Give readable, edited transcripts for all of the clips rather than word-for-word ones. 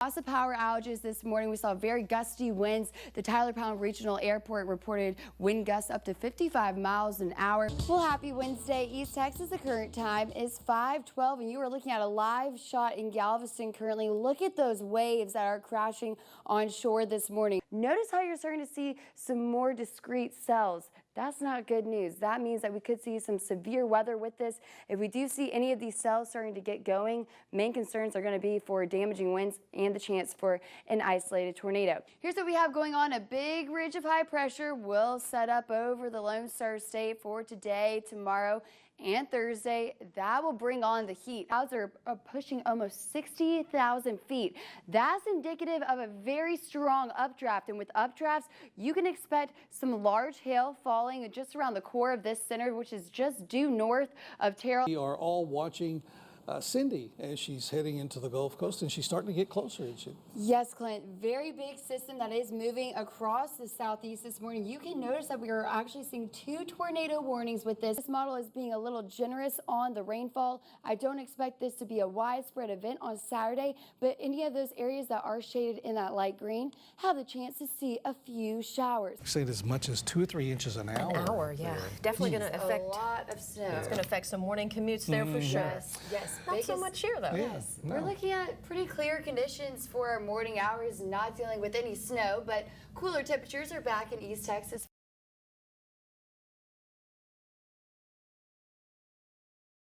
Lots of power outages this morning. We saw very gusty winds. The Tyler Pound Regional Airport reported wind gusts up to 55 miles an hour. Well, happy Wednesday, East Texas. The current time is 5:12, and you are looking at a live shot in Galveston currently. Look at those waves that are crashing on shore this morning. Notice how you're starting to see some more discrete cells. That's not good news. That means that we could see some severe weather with this. If we do see any of these cells starting to get going, main concerns are going to be for damaging winds and the chance for an isolated tornado. Here's what we have going on. A big ridge of high pressure will set up over the Lone Star State for today, tomorrow, and Thursday. That will bring on the heat. Clouds are pushing almost 60,000 feet. That's indicative of a very strong updraft, and with updrafts, you can expect some large hail falling just around the core of this center, which is just due north of Terrell. We are all watching Cindy as she's heading into the Gulf Coast, and she's starting to get closer, isn't she? Yes, Clint, very big system that is moving across the southeast this morning. You can notice that we are actually seeing 2 tornado warnings with this. This model is being a little generous on the rainfall. I don't expect this to be a widespread event on Saturday, but any of those areas that are shaded in that light green have the chance to see a few showers. Saying as much as 2 or 3 inches an hour. An hour, yeah. Definitely going to affect a lot of snow. It's going to affect some morning commutes there for sure. Yes. Not so much here though. Yes, No. we're looking at pretty clear conditions for our morning hours, not dealing with any snow, but cooler temperatures are back in East Texas.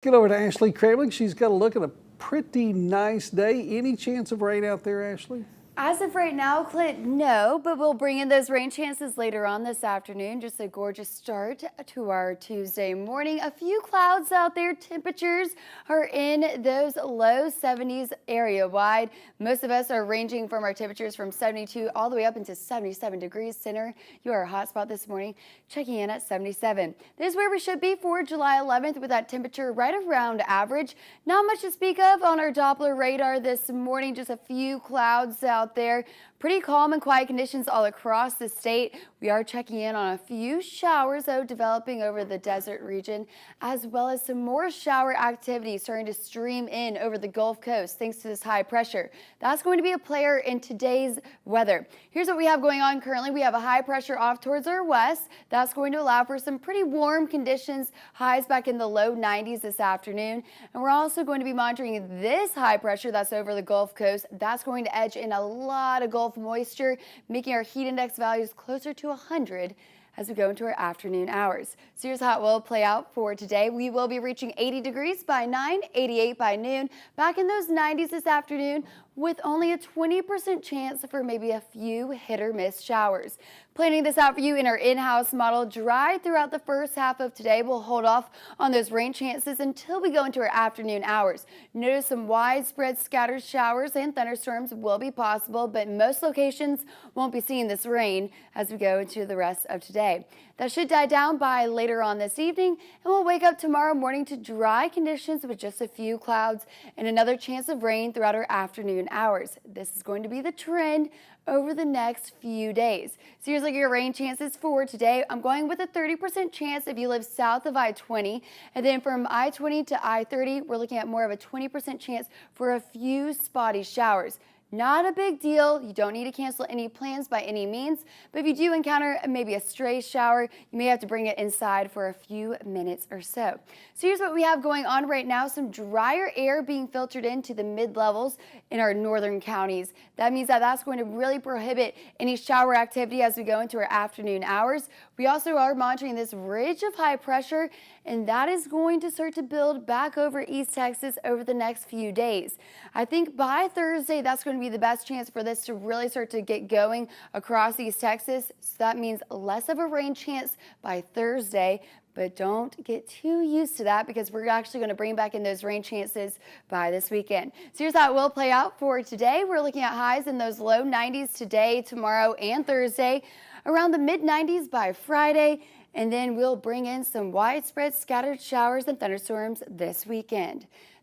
Get over to Ashley Kramlich. She's got a look at a pretty nice day. Any chance of rain out there, Ashley? As of right now, Clint, no, but we'll bring in those rain chances later on this afternoon. Just a gorgeous start to our Tuesday morning. A few clouds out there. Temperatures are in those low 70s area wide. Most of us are ranging from our temperatures from 72 all the way up into 77 degrees center. You are a hot spot this morning, checking in at 77. This is where we should be for July 11th with that temperature right around average. Not much to speak of on our Doppler radar this morning. Just a few clouds out there. Pretty calm and quiet conditions all across the state. We are checking in on a few showers, though, developing over the desert region, as well as some more shower activity starting to stream in over the Gulf Coast thanks to this high pressure. That's going to be a player in today's weather. Here's what we have going on currently. We have a high pressure off towards our west. That's going to allow for some pretty warm conditions, highs back in the low 90s this afternoon. And we're also going to be monitoring this high pressure that's over the Gulf Coast. That's going to edge in a lot of Gulf moisture, making our heat index values closer to 100 as we go into our afternoon hours. So here's how it will play out for today. We will be reaching 80 degrees by 9, 88 by noon, back in those 90s this afternoon with only a 20% chance for maybe a few hit or miss showers. Planning this out for you in our in-house model, dry throughout the first half of today. We'll hold off on those rain chances until we go into our afternoon hours. Notice some widespread scattered showers and thunderstorms will be possible, but most locations won't be seeing this rain as we go into the rest of today. That should die down by later on this evening, and we'll wake up tomorrow morning to dry conditions with just a few clouds and another chance of rain throughout our afternoon hours. This is going to be the trend over the next few days. So here's your rain chances for today. I'm going with a 30% chance if you live south of I-20, and then from I-20 to I-30, we're looking at more of a 20% chance for a few spotty showers. Not a big deal. You don't need to cancel any plans by any means, but if you do encounter maybe a stray shower, you may have to bring it inside for a few minutes or so. So here's what we have going on right now. Some drier air being filtered into the mid-levels in our northern counties. That means that that's going to really prohibit any shower activity as we go into our afternoon hours. We also are monitoring this ridge of high pressure, and that is going to start to build back over East Texas over the next few days. I think by Thursday, that's going to be the best chance for this to really start to get going across East Texas. So that means less of a rain chance by Thursday, but don't get too used to that because we're actually going to bring back in those rain chances by this weekend. So here's how it will play out for today. We're looking at highs in those low 90s today, tomorrow, and Thursday, around the mid 90s by Friday, and then we'll bring in some widespread scattered showers and thunderstorms this weekend.